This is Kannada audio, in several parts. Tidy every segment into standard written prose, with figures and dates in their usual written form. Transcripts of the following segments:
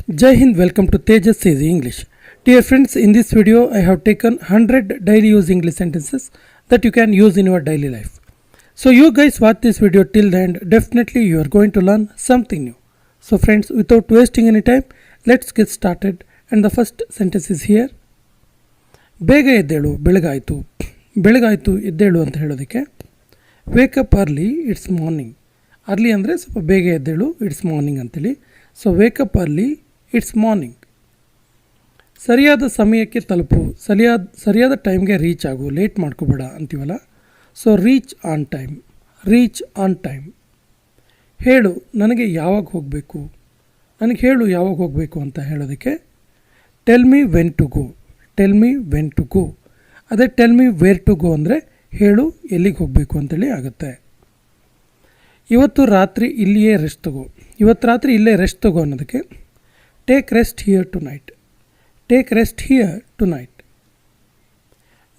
Jai Hind, welcome to Tejas Easy English. Dear friends, in this video I have taken 100 daily use English sentences that you can use in your daily life. So you guys watch this video till the end, definitely you are going to learn something new. So friends, without wasting any time, let's get started, and the first sentence is here. ಬೇಗ ಎದ್ದೇಳು, ಬೆಳಗಾಯಿತು. ಬೆಳಗಾಯಿತು ಎದ್ದೇಳು ಅಂತ ಹೇಳೋದಕ್ಕೆ wake up early, it's morning. Early ಅಂದರೆ ಸ್ವಲ್ಪ ಬೇಗ ಎದ್ದೇಳು, ಇಟ್ಸ್ ಮಾರ್ನಿಂಗ್ ಅಂತೇಳಿ. So wake up early, it's morning. ಸರಿಯಾದ ಸಮಯಕ್ಕೆ ತಲುಪು, ಸರಿಯಾದ ಟೈಮ್ಗೆ ರೀಚ್ ಆಗು, ಲೇಟ್ ಮಾಡ್ಕೋಬೇಡ ಅಂತೀವಲ್ಲ. So reach on time, reach on time. ಹೇಳು, ನನಗೆ ಯಾವಾಗ ಹೋಗಬೇಕು, ನನಗೆ ಹೇಳು ಯಾವಾಗ ಹೋಗಬೇಕು ಅಂತ ಹೇಳೋದಕ್ಕೆ tell me when to go, tell me when to go. ಅದೇ tell me where to go ಅಂದರೆ ಹೇಳು ಎಲ್ಲಿಗೆ ಹೋಗಬೇಕು ಅಂತೇಳಿ ಆಗುತ್ತೆ. ಇವತ್ತು ರಾತ್ರಿ ಇಲ್ಲಿಯೇ ರೆಸ್ಟ್ ತಗೋ, ಇವತ್ತು ರಾತ್ರಿ ಇಲ್ಲೇ ರೆಸ್ಟ್ ತಗೋ ಅನ್ನೋದಕ್ಕೆ take rest here tonight, take rest here tonight.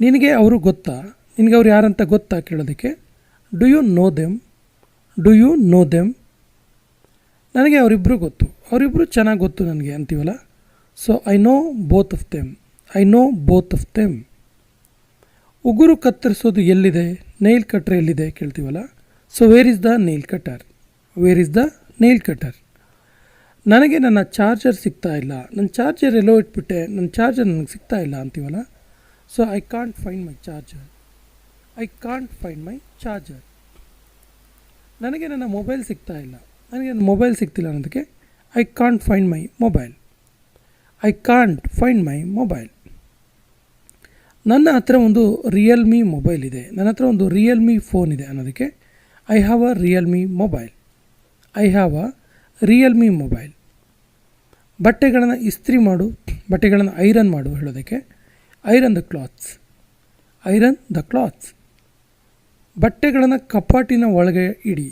ನಿನಗೆ ಅವರು ಗೊತ್ತಾ, ನಿನಗೆ ಅವ್ರು ಯಾರಂತ ಗೊತ್ತಾ ಕೇಳೋದಕ್ಕೆ do you know them, do you know them. ನನಗೆ ಅವರಿಬ್ಬರು ಗೊತ್ತು, ಅವರಿಬ್ಬರು ಚೆನ್ನಾಗಿ ಗೊತ್ತು ನನಗೆ ಅಂತೀವಲ್ಲ. So I know both of them, I know both of them. ಉಗುರು ಕತ್ತರಿಸೋದು ಎಲ್ಲಿದೆ, ನೈಲ್ ಕಟ್ರ್ ಎಲ್ಲಿದೆ ಕೇಳ್ತೀವಲ್ಲ. So where is the nail cutter, where is the nail cutter. ನನಗೆ ನನ್ನ ಚಾರ್ಜರ್ ಸಿಗ್ತಾ ಇಲ್ಲ, ನನ್ನ ಚಾರ್ಜರ್ ಎಲ್ಲೋ ಇಟ್ಬಿಟ್ಟೆ, ನನ್ನ ಚಾರ್ಜರ್ ನನಗೆ ಸಿಗ್ತಾ ಇಲ್ಲ ಅಂತೀವಲ್ಲ. So I can't find my charger, I can't find my charger. ನನಗೆ ನನ್ನ ಮೊಬೈಲ್ ಸಿಗ್ತಾ ಇಲ್ಲ, ನನಗೆ ನನ್ನ ಮೊಬೈಲ್ ಸಿಗ್ತಿಲ್ಲ ಅನ್ನೋದಕ್ಕೆ I can't find my mobile, I can't find my mobile. ನನ್ನ ಹತ್ರ ಒಂದು ರಿಯಲ್ಮಿ ಮೊಬೈಲ್ ಇದೆ, ನನ್ನ ಹತ್ರ ಒಂದು ರಿಯಲ್ಮಿ ಫೋನ್ ಇದೆ ಅನ್ನೋದಕ್ಕೆ I have a Realme mobile, I have a Realme mobile. ಬಟ್ಟೆಗಳನ್ನು ಇಸ್ತ್ರಿ ಮಾಡು, ಬಟ್ಟೆಗಳನ್ನು ಐರನ್ ಮಾಡು ಹೇಳೋದಕ್ಕೆ iron the clothes, iron the clothes. ಬಟ್ಟೆಗಳನ್ನು ಕಪಾಟಿನ ಒಳಗೆ ಇಡಿ,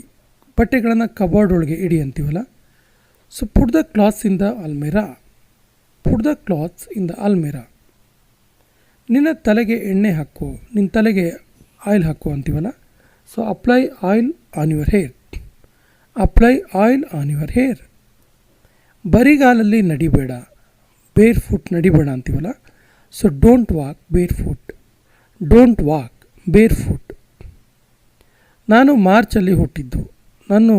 ಬಟ್ಟೆಗಳನ್ನು ಕಬೋರ್ಡ್ ಒಳಗೆ ಇಡಿ ಅಂತೀವಲ್ಲ. So put the clothes in the almirah, put the clothes in the almirah. ನಿನ್ನ ತಲೆಗೆ ಎಣ್ಣೆ ಹಾಕು, ನಿನ್ನ ತಲೆಗೆ ಆಯಿಲ್ ಹಾಕು ಅಂತೀವಲ್ಲ. So apply oil on your hair, apply oil on your hair. ಬರಿಗಾಲಲ್ಲಿ ನಡಿಬೇಡ, ಬೇರ್ ಫುಟ್ ನಡಿಬೇಡ ಅಂತೀವಲ್ಲ. ಸೊ ಡೋಂಟ್ ವಾಕ್ ಬೇರ್ ಫುಟ್, ಡೋಂಟ್ ವಾಕ್ ಬೇರ್ ಫುಟ್. ನಾನು ಮಾರ್ಚಲ್ಲಿ ಹುಟ್ಟಿದ್ದು, ನಾನು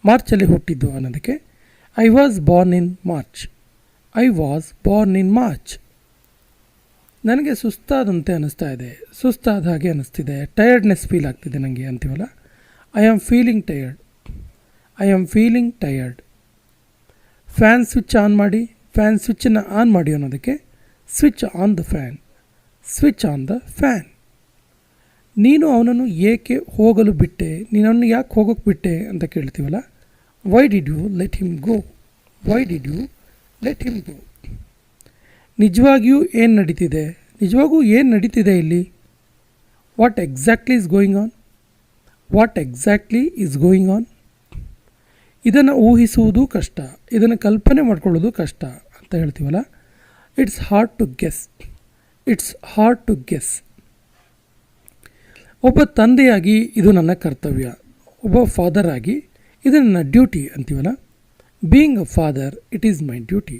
ಮಾರ್ಚಲ್ಲಿ ಹುಟ್ಟಿದ್ದು ಅನ್ನೋದಕ್ಕೆ I was born in March, I was born in March. ನನಗೆ ಸುಸ್ತಾದಂತೆ ಅನ್ನಿಸ್ತಾ ಇದೆ, ಸುಸ್ತಾದ ಹಾಗೆ ಅನ್ನಿಸ್ತಿದೆ, ಟಯರ್ಡ್ನೆಸ್ ಫೀಲ್ ಆಗ್ತಿದೆ ನನಗೆ ಅಂತೀವಲ್ಲ. I am feeling tired, I am feeling tired. Fan switch on ಮಾಡಿ, ಫ್ಯಾನ್ ಸ್ವಿಚ್ಚನ್ನು ಆನ್ ಮಾಡಿ ಅನ್ನೋದಕ್ಕೆ switch on the fan, switch on the fan. ನೀನು ಅವನನ್ನು ಏಕೆ ಹೋಗಲು ಬಿಟ್ಟೆ, ನೀನು ಅವನು ಯಾಕೆ ಹೋಗೋಕ್ಕೆ ಬಿಟ್ಟೆ ಅಂತ ಕೇಳ್ತೀವಲ್ಲ. Why did you let him go, why did you let him go. ನಿಜವಾಗಿಯೂ ಏನು ನಡೀತಿದೆ, ನಿಜವಾಗೂ ಏನು ನಡೀತಿದೆ ಇಲ್ಲಿ. What exactly is going on, what exactly is going on. ಇದನ್ನು ಊಹಿಸುವುದು ಕಷ್ಟ, ಇದನ್ನು ಕಲ್ಪನೆ ಮಾಡ್ಕೊಳ್ಳೋದು ಕಷ್ಟ ಅಂತ ಹೇಳ್ತೀವಲ್ಲ. It's hard to guess, it's hard to guess. ಒಬ್ಬ ತಂದೆಯಾಗಿ ಇದು ನನ್ನ ಕರ್ತವ್ಯ, ಒಬ್ಬ ಫಾದರ್ ಆಗಿ ಇದು ನನ್ನ ಡ್ಯೂಟಿ ಅಂತೀವಲ್ಲ. Being a father it is my duty,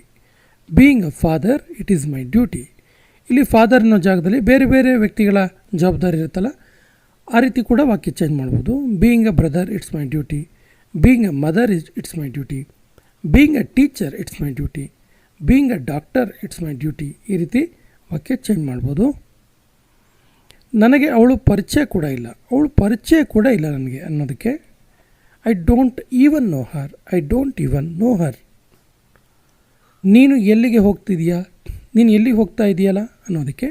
being a father it is my duty. ಇಲ್ಲಿ ಫಾದರ್ ಅನ್ನೋ ಜಾಗದಲ್ಲಿ ಬೇರೆ ಬೇರೆ ವ್ಯಕ್ತಿಗಳ ಜವಾಬ್ದಾರಿ ಇರುತ್ತಲ್ಲ, ಆ ರೀತಿ ಕೂಡ ವಾಕ್ಯ ಚೇಂಜ್ ಮಾಡ್ಬೋದು. Being a brother it's my duty, being a mother it's my duty, being a teacher it's my duty, being a doctor it's my duty. ಈ ರೀತಿ ವಾಕ್ಯ ಚೇಂಜ್ ಮಾಡ್ಬೋದು. ನನಗೆ ಅವಳು ಪರಿಚಯ ಕೂಡ ಇಲ್ಲ, ಅವಳು ಪರಿಚಯ ಕೂಡ ಇಲ್ಲ ನನಗೆ ಅನ್ನೋದಕ್ಕೆ I don't even know her, I don't even know her. ನೀನು ಎಲ್ಲಿಗೆ ಹೋಗ್ತಿದೆಯಾ, ನೀನು ಎಲ್ಲಿಗೆ ಹೋಗ್ತಾ ಇದೆಯಲ್ಲ ಅನ್ನೋದಕ್ಕೆ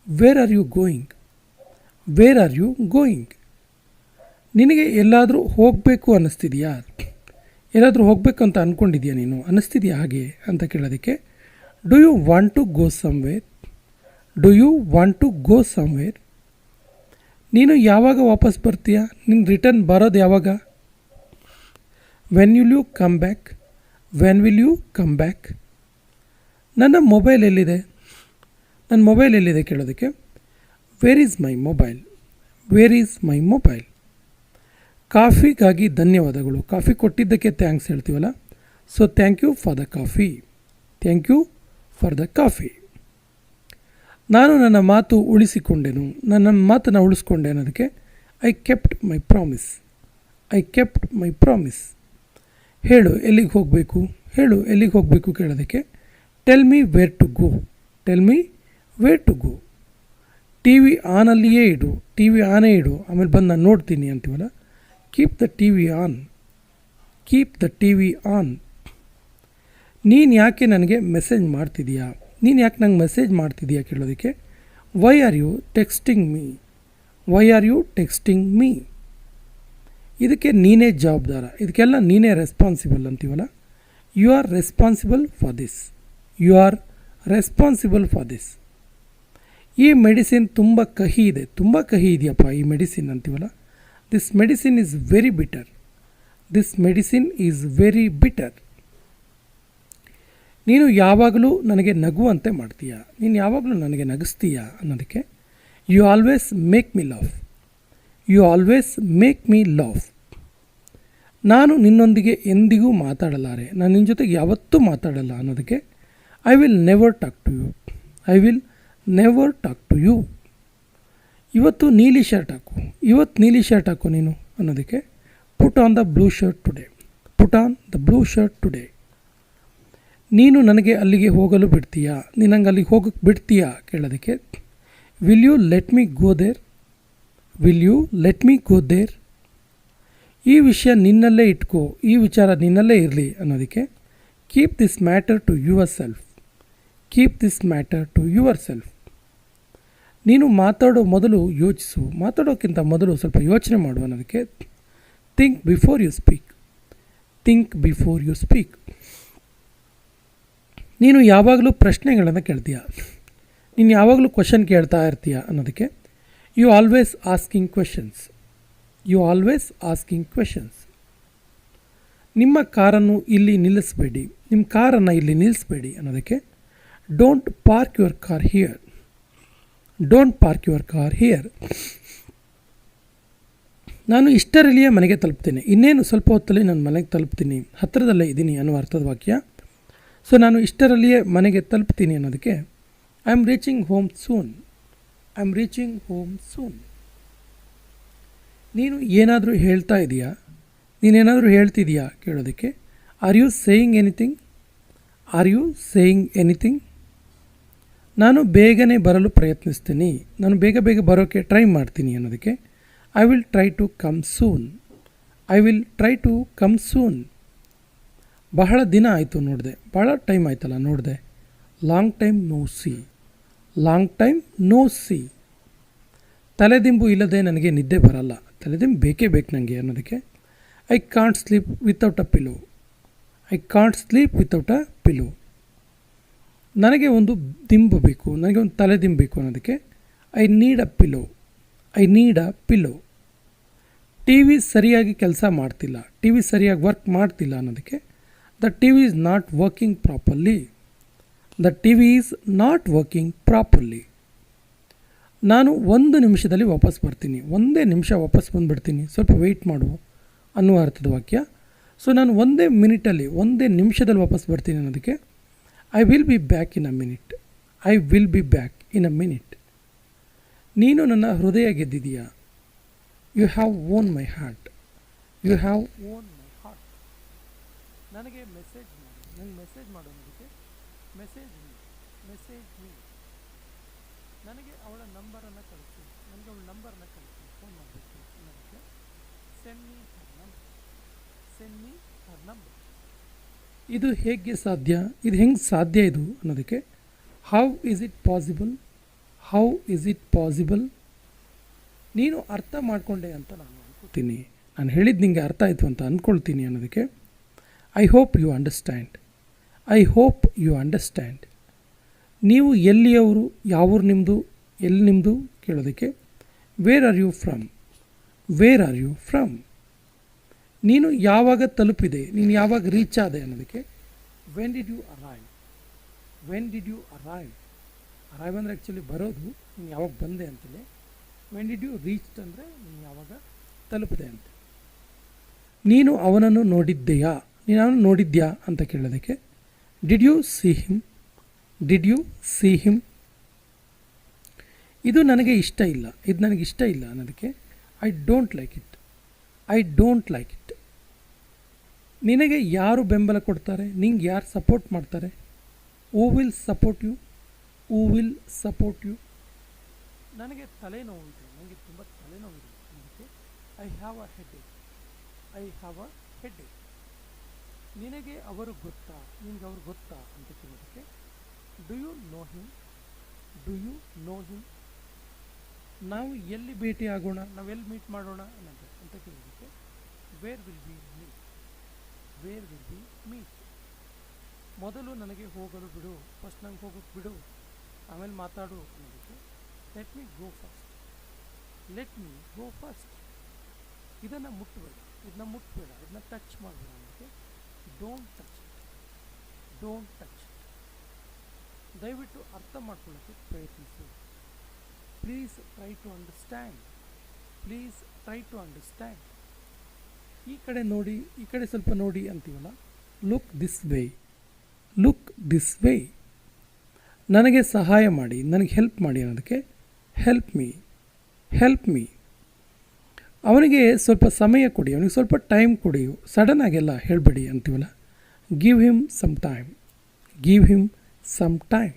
where are you going, where are you going. ನಿನಗೆ ಎಲ್ಲಾದರೂ ಹೋಗಬೇಕು ಅನ್ನಿಸ್ತಿದೆಯಾ, ಎಲ್ಲಾದರೂ ಹೋಗಬೇಕು ಅಂತ ಅಂದ್ಕೊಂಡಿದ್ಯಾ ನೀನು, ಅನ್ನಿಸ್ತಿದೆಯಾ ಹಾಗೆ ಅಂತ ಕೇಳೋದಕ್ಕೆ do you want to go somewhere, do you want to go somewhere. ನೀನು ಯಾವಾಗ ವಾಪಸ್ ಬರ್ತೀಯಾ, ನಿನ್ನ ರಿಟರ್ನ್ ಬರೋದು ಯಾವಾಗ. When will you come back, when will you come back. ನನ್ನ ಮೊಬೈಲ್ ಎಲ್ಲಿದೆ, ನನ್ನ ಮೊಬೈಲ್ ಎಲ್ಲಿದೆ ಕೇಳೋದಕ್ಕೆ where is my mobile, where is my mobile. ಕಾಫಿಗಾಗಿ ಧನ್ಯವಾದಗಳು, ಕಾಫಿ ಕೊಟ್ಟಿದ್ದಕ್ಕೆ ಥ್ಯಾಂಕ್ಸ್ ಹೇಳ್ತೀವಲ್ಲ. So thank you for the coffee. Thank you for the coffee. ನಾನು ನನ್ನ ಮಾತು ಉಳಿಸಿಕೊಂಡೆನು, ನನ್ನ ಮಾತನ್ನು ಉಳಿಸ್ಕೊಂಡೆ ಅನ್ನೋದಕ್ಕೆ I kept my promise. I kept my promise. ಹೇಳು ಎಲ್ಲಿಗೆ ಹೋಗಬೇಕು, ಹೇಳು ಎಲ್ಲಿಗೆ ಹೋಗಬೇಕು ಕೇಳೋದಕ್ಕೆ tell me where to go. Tell me where to go. T V ಆನಲ್ಲಿಯೇ ಇಡು, ಟಿ ವಿ ಆನೇ ಇಡು, ಆಮೇಲೆ ಬಂದು ನಾನು ನೋಡ್ತೀನಿ ಅಂತೀವಲ್ಲ. Keep the T V on. Keep the T V on. ನೀನು ಯಾಕೆ ನನಗೆ ಮೆಸೇಜ್ ಮಾಡ್ತಿದೀಯಾ, ನೀನು ಯಾಕೆ ನಂಗೆ ಮೆಸೇಜ್ ಮಾಡ್ತಿದೀಯಾ ಕೇಳೋದಕ್ಕೆ why are you texting me. Why are you texting me. ಇದಕ್ಕೆ ನೀನೇ ಜವಾಬ್ದಾರ, ಇದಕ್ಕೆಲ್ಲ ನೀನೇ ರೆಸ್ಪಾನ್ಸಿಬಲ್ ಅಂತೀವಲ್ಲ. You are responsible for this. You are responsible for this. ಈ ಮೆಡಿಸಿನ್ ತುಂಬ ಕಹಿ ಇದೆ, ತುಂಬ ಕಹಿ ಇದೆಯಪ್ಪ ಈ ಮೆಡಿಸಿನ್ ಅಂತೀವಲ್ಲ. This medicine is very bitter. This medicine is very bitter. ನೀನು ಯಾವಾಗಲೂ ನನಗೆ ನಗುವಂತೆ ಮಾಡ್ತೀಯ, ನೀನು ಯಾವಾಗಲೂ ನನಗೆ ನಗಿಸ್ತೀಯ ಅನ್ನೋದಕ್ಕೆ you always make me laugh. You always make me laugh. ನಾನು ನಿನ್ನೊಂದಿಗೆ ಎಂದಿಗೂ ಮಾತಾಡಲಾರೆ, ನಾನು ನಿನ್ನ ಜೊತೆಗೆ ಯಾವತ್ತೂ ಮಾತಾಡಲ್ಲ ಅನ್ನೋದಕ್ಕೆ I will never talk to you. I will never talk to you. ಇವತ್ತು ನೀಲಿ ಶರ್ಟ್ ಹಾಕು, ಇವತ್ತು ನೀಲಿ ಶರ್ಟ್ ಹಾಕು ನೀನು ಅನ್ನೋದಕ್ಕೆ ಪುಟ್ on the blue shirt today. Put on the blue shirt today. ನೀನು ನನಗೆ ಅಲ್ಲಿಗೆ ಹೋಗಲು ಬಿಡ್ತೀಯಾ, ನೀನು ನಂಗೆ ಅಲ್ಲಿಗೆ ಹೋಗಕ್ಕೆ ಬಿಡ್ತೀಯಾ ಕೇಳೋದಕ್ಕೆ will you let me go there. Will you let me go there. ಈ ವಿಷಯ ನಿನ್ನಲ್ಲೇ ಇಟ್ಕೋ, ಈ ವಿಚಾರ ನಿನ್ನಲ್ಲೇ ಇರಲಿ ಅನ್ನೋದಕ್ಕೆ keep this matter to yourself. Keep this matter to yourself. ನೀನು ಮಾತಾಡೋ ಮೊದಲು ಯೋಚಿಸು, ಮಾತಾಡೋಕ್ಕಿಂತ ಮೊದಲು ಸ್ವಲ್ಪ ಯೋಚನೆ ಮಾಡು ಅನ್ನೋದಕ್ಕೆ think before you speak. Think before you speak. ನೀನು ಯಾವಾಗಲೂ ಪ್ರಶ್ನೆಗಳನ್ನು ಕೇಳ್ತೀಯ, ನೀನು ಯಾವಾಗಲೂ ಕ್ವಶನ್ ಕೇಳ್ತಾ ಇರ್ತೀಯ ಅನ್ನೋದಕ್ಕೆ you always asking questions. You always asking questions. ನಿಮ್ಮ ಕಾರನ್ನು ಇಲ್ಲಿ ನಿಲ್ಲಿಸಬೇಡಿ, ನಿಮ್ಮ ಕಾರನ್ನು ಇಲ್ಲಿ ನಿಲ್ಲಿಸಬೇಡಿ ಅನ್ನೋದಕ್ಕೆ don't park your car here. Don't park your car here. ನಾನು ಇಷ್ಟರಲ್ಲಿಯೇ ಮನೆಗೆ ತಲುಪ್ತೀನಿ, ಇನ್ನೇನು ಸ್ವಲ್ಪ ಹೊತ್ತಲ್ಲಿ ನಾನು ಮನೆಗೆ ತಲುಪ್ತೀನಿ, ಹತ್ತಿರದಲ್ಲೇ ಇದ್ದೀನಿ ಅನ್ನುವ ಅರ್ಥದ ವಾಕ್ಯ. ಸೊ ನಾನು ಇಷ್ಟರಲ್ಲಿಯೇ ಮನೆಗೆ ತಲುಪ್ತೀನಿ ಅನ್ನೋದಕ್ಕೆ I am reaching home soon. I am reaching home soon. ನೀನು ಏನಾದರೂ ಹೇಳ್ತಾ ಇದೆಯಾ, ನೀನೇನಾದರೂ ಹೇಳ್ತಿದೆಯಾ ಕೇಳೋದಕ್ಕೆ are you saying anything. Are you saying anything. ನಾನು ಬೇಗನೆ ಬರಲು ಪ್ರಯತ್ನಿಸ್ತೀನಿ, ನಾನು ಬೇಗ ಬೇಗ ಬರೋಕ್ಕೆ ಟ್ರೈ ಮಾಡ್ತೀನಿ ಅನ್ನೋದಕ್ಕೆ I will try to come soon. I will try to come soon. ಬಹಳ ದಿನ ಆಯಿತು ನೋಡಿದೆ, ಭಾಳ ಟೈಮ್ ಆಯ್ತಲ್ಲ ನೋಡಿದೆ. Long time no see. Long time no see. ತಲೆದಿಂಬು ಇಲ್ಲದೆ ನನಗೆ ನಿದ್ದೆ ಬರಲ್ಲ, ತಲೆದಿಂಬು ಬೇಕೇ ಬೇಕು ನನಗೆ ಅನ್ನೋದಕ್ಕೆ I can't sleep without a pillow. I can't sleep without a pillow. ನನಗೆ ಒಂದು ದಿಂಬು ಬೇಕು, ನನಗೆ ಒಂದು ತಲೆದಿಂಬು ಬೇಕು ಅನ್ನೋದಕ್ಕೆ I need a pillow. I need a pillow. T V ಸರಿಯಾಗಿ ಕೆಲಸ ಮಾಡ್ತಿಲ್ಲ, ಟಿ ವಿ ಸರಿಯಾಗಿ ವರ್ಕ್ ಮಾಡ್ತಿಲ್ಲ ಅನ್ನೋದಕ್ಕೆ the T V is not working properly. The T V is not working properly. ನಾನು ಒಂದು ನಿಮಿಷದಲ್ಲಿ ವಾಪಸ್ ಬರ್ತೀನಿ, ಒಂದೇ ನಿಮಿಷ ವಾಪಸ್ ಬಂದುಬಿಡ್ತೀನಿ, ಸ್ವಲ್ಪ ವೆಯ್ಟ್ ಮಾಡು ಅನ್ನುವ ಅರ್ಥದ ವಾಕ್ಯ. ಸೊ ನಾನು ಒಂದೇ ಮಿನಿಟಲ್ಲಿ, ಒಂದೇ ನಿಮಿಷದಲ್ಲಿ ವಾಪಸ್ ಬರ್ತೀನಿ ಅನ್ನೋದಕ್ಕೆ I will be back in a minute. I will be back in a minute. ನೀನು ನನ್ನ ಹೃದಯ ಗೆದ್ದಿದೀಯಾ. You have won my heart. You have won my heart. ನನಗೆ ಮೆಸೇಜ್ ಮಾಡು, ನನಗೆ ಮೆಸೇಜ್ ಮಾಡು ಅನ್ನೋದಕ್ಕೆ ಮೆಸೇಜ್ ಮೀ. Message me. ನನಗೆ ಅವಳ ನಂಬರನ್ನು ಕಳಿಸಿ, ನನಗೆ ಅವಳ ನಂಬರನ್ನು ಕಳಿಸಿ, ಫೋನ್ ಮಾಡಬೇಕು ಅನ್ನೋದಕ್ಕೆ ಸೆಂಡ್ ಮೀ ಹರ್ ನಂಬರ್. ಸೆಂಡ್ ಮೀ ಹರ್ ನಂಬರ್. ಇದು ಹೇಗೆ ಸಾಧ್ಯ, ಇದು ಹೆಂಗೆ ಸಾಧ್ಯ ಇದು ಅನ್ನೋದಕ್ಕೆ how is it possible. How is it possible. ನೀನು ಅರ್ಥ ಮಾಡಿಕೊಂಡೆ ಅಂತ ನಾನು ಅನ್ಕೊಳ್ತೀನಿ, ನಾನು ಹೇಳಿದ್ದು ನಿಮಗೆ ಅರ್ಥ ಆಯಿತು ಅಂತ ಅಂದ್ಕೊಳ್ತೀನಿ ಅನ್ನೋದಕ್ಕೆ I hope you understand. I hope you understand. ನೀವು ಎಲ್ಲಿಯವರು, ಯಾವೂರು ನಿಮ್ಮದು, ಎಲ್ಲಿ ನಿಮ್ಮದು ಕೇಳೋದಕ್ಕೆ where are you from. Where are you from. ನೀನು ಯಾವಾಗ ತಲುಪಿದೆ, ನೀನು ಯಾವಾಗ ರೀಚ್ ಆದೆ ಅನ್ನೋದಕ್ಕೆ when did you arrive. When did you arrive. Arrive ಅಂದರೆ ಆ್ಯಕ್ಚುಲಿ ಬರೋದು, ನೀನು ಯಾವಾಗ ಬಂದೆ ಅಂತಲೇ. ವೆನ್ ಡಿಡ್ ಯು ರೀಚ್ ಅಂದರೆ ನೀನು ಯಾವಾಗ ತಲುಪಿದೆ ಅಂತ. ನೀನು ಅವನನ್ನು ನೋಡಿದ್ದೆಯಾ ನೀನು ಅವನು ನೋಡಿದ್ಯಾ ಅಂತ ಕೇಳೋದಕ್ಕೆ did you see him, did you see him. ಇದು ನನಗೆ ಇಷ್ಟ ಇಲ್ಲ, ಇದು ನನಗೆ ಇಷ್ಟ ಇಲ್ಲ ಅನ್ನೋದಕ್ಕೆ I don't like it, I don't like it. ನಿನಗೆ ಯಾರು ಬೆಂಬಲ ಕೊಡ್ತಾರೆ, ನಿಂಗೆ ಯಾರು ಸಪೋರ್ಟ್ ಮಾಡ್ತಾರೆ, who will support you, who will support you. ನನಗೆ ತಲೆನೋವಿದೆ, ನನಗೆ ತುಂಬ ತಲೆನೋವಿದೆ ಅನ್ನೋದಕ್ಕೆ I have a headache, I have a headache. ನಿನಗೆ ಅವರು ಗೊತ್ತಾ, ನಿನಗೆ ಅವರು ಗೊತ್ತಾ ಅಂತ ಕೇಳೋದಕ್ಕೆ do you know him, do you know him. ನಾವು ಎಲ್ಲಿ ಭೇಟಿ ಆಗೋಣ, ನಾವೆಲ್ಲಿ ಮೀಟ್ ಮಾಡೋಣ ಅನ್ನೋದು ಅಂತ ಕೇಳೋದಕ್ಕೆ where will be meet, where will be meet. ಮೊದಲು ನನಗೆ ಹೋಗಲು ಬಿಡು, ಫಸ್ಟ್ ನಂಗೆ ಹೋಗೋಕ್ಕೆ ಬಿಡು, ಆಮೇಲೆ ಮಾತಾಡು ಅನ್ನೋದಕ್ಕೆ let me go first, let me go first. ಇದನ್ನು ಮುಟ್ಟಬೇಡ, ಇದನ್ನ ಮುಟ್ಟಬೇಡ, ಇದನ್ನ ಟಚ್ ಮಾಡಬೇಡ ಅನ್ನೋದಕ್ಕೆ don't touch it, don't touch it. ದಯವಿಟ್ಟು ಅರ್ಥ ಮಾಡ್ಕೊಳ್ಳೋಕ್ಕೆ ಪ್ರಯತ್ನಿಸು. Please try to understand, please try to understand. ಈ ಕಡೆ ನೋಡಿ, ಈ ಕಡೆ ಸ್ವಲ್ಪ ನೋಡಿ ಅಂತೀವಲ್ಲ, look this way, look this way. ನನಗೆ ಸಹಾಯ ಮಾಡಿ, ನನಗೆ ಹೆಲ್ಪ್ ಮಾಡಿ ಅನ್ನೋದಕ್ಕೆ ಹೆಲ್ಪ್ ಮೀ, ಹೆಲ್ಪ್ ಮೀ. ಅವನಿಗೆ ಸ್ವಲ್ಪ ಸಮಯ ಕೊಡಿ, ಅವನಿಗೆ ಸ್ವಲ್ಪ ಟೈಮ್ ಕೊಡಿ, ಸಡನ್ ಆಗೆಲ್ಲ ಹೇಳಬೇಡಿ ಅಂತೀವಲ್ಲ, give him some time, give him some time.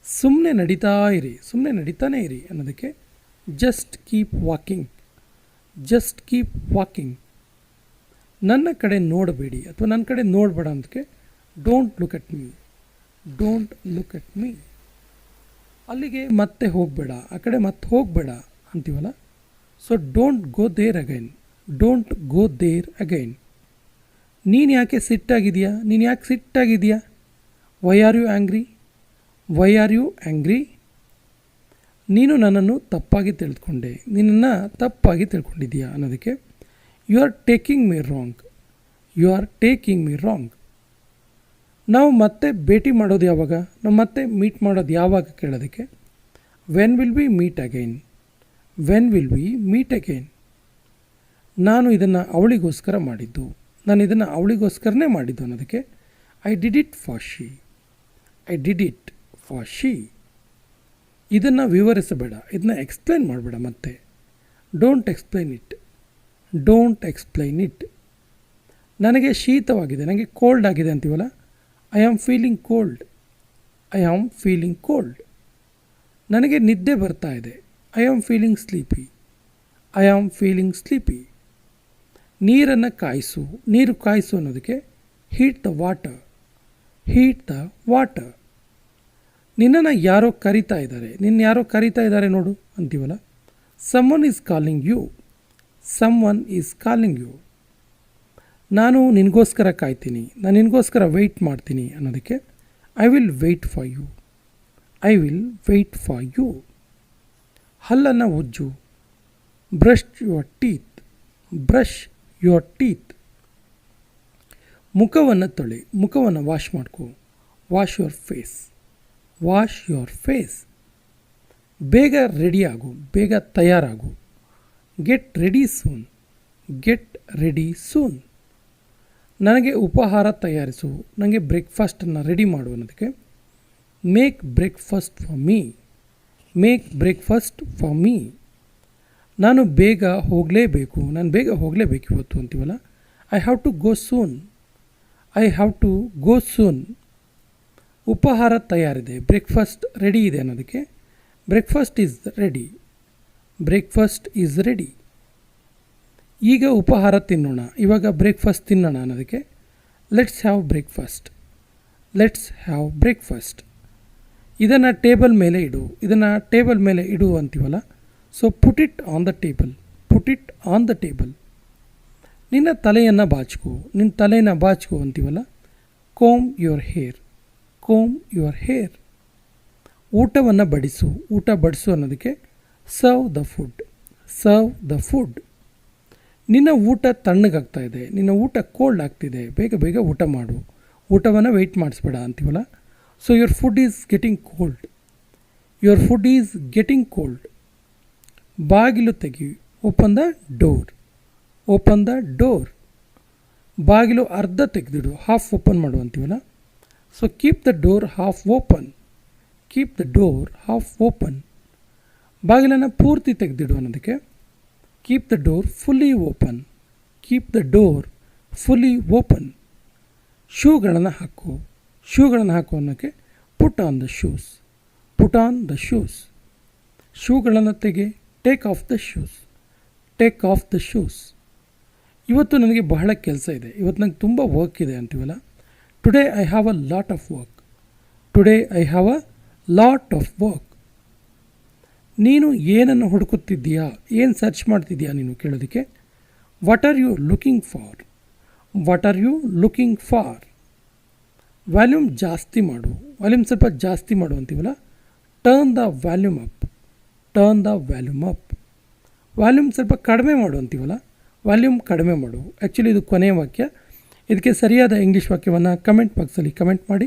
ಸುಮ್ಮನೆ ನಡೀತಾ ಇರಿ, ಸುಮ್ಮನೆ ನಡೀತಾನೆ ಇರಿ ಅನ್ನೋದಕ್ಕೆ just keep walking, just keep walking. ನನ್ನ ಕಡೆ ನೋಡಬೇಡಿ ಅಥವಾ ನನ್ನ ಕಡೆ ನೋಡಬೇಡ ಅನ್ನೋದಕ್ಕೆ don't look at me, don't look at me. ಅಲ್ಲಿಗೆ ಮತ್ತೆ ಹೋಗಬೇಡ, ಆ ಕಡೆ ಮತ್ತೆ ಹೋಗಬೇಡ ಅಂತೀವಲ್ಲ, so don't go there again, don't go there again. ನೀನು ಯಾಕೆ ಸಿಟ್ಟಾಗಿದೆಯಾ, ನೀನು ಯಾಕೆ ಸಿಟ್ಟಾಗಿದೆಯಾ, why are you angry, why are you angry. ನೀನು ನನ್ನನ್ನು ತಪ್ಪಾಗಿ ತಿಳ್ಕೊಂಡೆ, ನಿನ್ನನ್ನು ತಪ್ಪಾಗಿ ತಿಳ್ಕೊಂಡಿದ್ದೀಯಾ ಅನ್ನೋದಕ್ಕೆ you are taking me wrong, you are taking me wrong. ನಾವು ಮತ್ತೆ ಭೇಟಿ ಮಾಡೋದು ಯಾವಾಗ, ನಾವು ಮತ್ತೆ ಮೀಟ್ ಮಾಡೋದು ಯಾವಾಗ ಕೇಳೋದಕ್ಕೆ when will we meet again, when will we meet again. ನಾನು ಇದನ್ನು ಅವಳಿಗೋಸ್ಕರ ಮಾಡಿದ್ದು, ನಾನು ಇದನ್ನು ಅವಳಿಗೋಸ್ಕರನೇ ಮಾಡಿದ್ದು ಅನ್ನೋದಕ್ಕೆ I did it for she, I did it for she. ಇದನ್ನು ವಿವರಿಸಬೇಡ, ಇದನ್ನ ಎಕ್ಸ್ಪ್ಲೈನ್ ಮಾಡಬೇಡ, ಮತ್ತೆ don't explain it, don't explain it. ನನಗೆ ಶೀತವಾಗಿದೆ, ನನಗೆ ಕೋಲ್ಡ್ ಆಗಿದೆ ಅಂತೀವಲ್ಲ, I am feeling cold, I am feeling cold. ನನಗೆ ನಿದ್ದೆ ಬರ್ತಾ ಇದೆ, I am feeling sleepy, I am feeling sleepy. ನೀರನ್ನು ಕಾಯಿಸು, ನೀರು ಕಾಯಿಸು ಅನ್ನೋದಕ್ಕೆ heat the water, heat the water. ನಿನ್ನನ್ನು ಯಾರೋ ಕರಿತಾ ಇದ್ದಾರೆ, ನಿನ್ನ ಯಾರೋ ಕರಿತಾ ಇದ್ದಾರೆ ನೋಡು ಅಂತೀವಲ್ಲ, someone is calling you, someone is calling you. ನಾನು ನಿನಗೋಸ್ಕರ ಕಾಯ್ತೀನಿ, ನಾನು ನಿನಗೋಸ್ಕರ ವೆಯ್ಟ್ ಮಾಡ್ತೀನಿ ಅನ್ನೋದಕ್ಕೆ I will wait for you, I will wait for you. ಹಲ್ಲನ್ನು ಉಜ್ಜು, brush your teeth, brush your teeth. ಮುಖವನ್ನು ತೊಳೆ, ಮುಖವನ್ನು ವಾಶ್ ಮಾಡ್ಕೋ, wash your face, wash your face. ಬೇಗ ರೆಡಿ ಆಗು, ಬೇಗ ತಯಾರಾಗು, get ready soon, get ready soon. ನನಗೆ ಉಪಹಾರ ತಯಾರಿಸು, ನನಗೆ ಬ್ರೇಕ್ಫಾಸ್ಟನ್ನು ರೆಡಿ ಮಾಡು ಅನ್ನೋದಕ್ಕೆ make breakfast for me, make breakfast for me. ನಾನು ಬೇಗ ಹೋಗಲೇಬೇಕು, ನಾನು ಬೇಗ ಹೋಗಲೇಬೇಕು ಇವತ್ತು ಅಂತೀವಲ್ಲ, I have to go soon, I have to go soon. ಉಪಹಾರ ತಯಾರಿದೆ, ಬ್ರೇಕ್ಫಾಸ್ಟ್ ರೆಡಿ ಇದೆ ಅನ್ನೋದಕ್ಕೆ breakfast is ready, breakfast is ready. ಈಗ ಉಪಹಾರ ತಿನ್ನೋಣ, ಇವಾಗ ಬ್ರೇಕ್ಫಾಸ್ಟ್ ತಿನ್ನೋಣ ಅನ್ನೋದಕ್ಕೆ let's have breakfast, let's have breakfast. ಇದನ್ನು ಟೇಬಲ್ ಮೇಲೆ ಇಡು, ಇದನ್ನು ಟೇಬಲ್ ಮೇಲೆ ಇಡು ಅಂತೀವಲ್ಲ, so put it on the table, put it on the table. ನಿನ್ನ ತಲೆಯನ್ನು ಬಾಚ್ಕೋ, ನಿನ್ನ ತಲೆಯನ್ನು ಬಾಚ್ಕೋ ಅಂತೀವಲ್ಲ, comb your hair, comb your hair. ಊಟವನ್ನು ಬಡಿಸು, ಊಟ ಬಡಿಸು ಅನ್ನೋದಕ್ಕೆ serve the food, serve the food. ನಿನ್ನ ಊಟ ತಣ್ಣಗಾಗ್ತಾ ಇದೆ, ನಿನ್ನ ಊಟ ಕೋಲ್ಡ್ ಆಗ್ತಿದೆ, ಬೇಗ ಬೇಗ ಊಟ ಮಾಡು, ಊಟವನ್ನು ವೆಯ್ಟ್ ಮಾಡಿಸ್ಬೇಡ ಅಂತೀವಲ್ಲ, so your food is getting cold, your food is getting cold. ಬಾಗಿಲು ತೆಗಿ, open the door, open the door. ಬಾಗಿಲು ಅರ್ಧ ತೆಗೆದಿಡು, ಹಾಫ್ ಓಪನ್ ಮಾಡು ಅಂತೀವಲ್ಲ. So keep the door half open, keep the door half open. ಬಾಗಿಲನ್ನು ಪೂರ್ತಿ ತೆಗೆದಿಡು ಅನ್ನೋದಕ್ಕೆ keep the door fully open, keep the door fully open. ಶೂಗಳನ್ನು ಹಾಕು, ಶೂಗಳನ್ನು ಹಾಕು ಅನ್ನೋಕ್ಕೆ put on the shoes, put on the shoes. ಶೂಗಳನ್ನು ತೆಗೆ, take off the shoes, take off the shoes. ಇವತ್ತು ನನಗೆ ಬಹಳ ಕೆಲಸ ಇದೆ, ಇವತ್ತು ನನಗೆ ತುಂಬ ವರ್ಕ್ ಇದೆ ಅಂತೀವಲ್ಲ. Today I have a lot of work, today I have a lot of work. ನೀನು ಏನನ್ನು ಹುಡುಕುತ್ತಿದ್ದೀಯಾ, ಏನು ಸರ್ಚ್ ಮಾಡ್ತಿದ್ದೀಯಾ ನೀನು ಕೇಳೋದಕ್ಕೆ what are you looking for, what are you looking for. Volume ಜಾಸ್ತಿ ಮಾಡು, ವ್ಯಾಲ್ಯೂಮ್ ಸ್ವಲ್ಪ ಜಾಸ್ತಿ ಮಾಡು ಅಂತೀವಲ್ಲ. Turn the volume up, turn the volume up. Volume ಸ್ವಲ್ಪ ಕಡಿಮೆ ಮಾಡು ಅಂತೀವಲ್ಲ, ವ್ಯಾಲ್ಯೂಮ್ ಕಡಿಮೆ ಮಾಡು. ಆ್ಯಕ್ಚುಲಿ ಇದು ಕೊನೆಯ ವಾಕ್ಯ. ಇದಕ್ಕೆ ಸರಿಯಾದ ಇಂಗ್ಲೀಷ್ ವಾಕ್ಯವನ್ನು ಕಮೆಂಟ್ ಬಾಕ್ಸಲ್ಲಿ ಕಮೆಂಟ್ ಮಾಡಿ.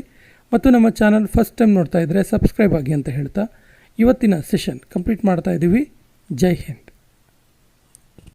ಮತ್ತು ನಮ್ಮ ಚಾನಲ್ ಫಸ್ಟ್ ಟೈಮ್ ನೋಡ್ತಾ ಇದ್ದರೆ ಸಬ್ಸ್ಕ್ರೈಬ್ ಆಗಿ ಅಂತ ಹೇಳ್ತಾ ಇವತ್ತಿನ ಸೆಷನ್ ಕಂಪ್ಲೀಟ್ ಮಾಡ್ತಾ ಇದ್ದೀವಿ. ಜೈ ಹಿಂದ್.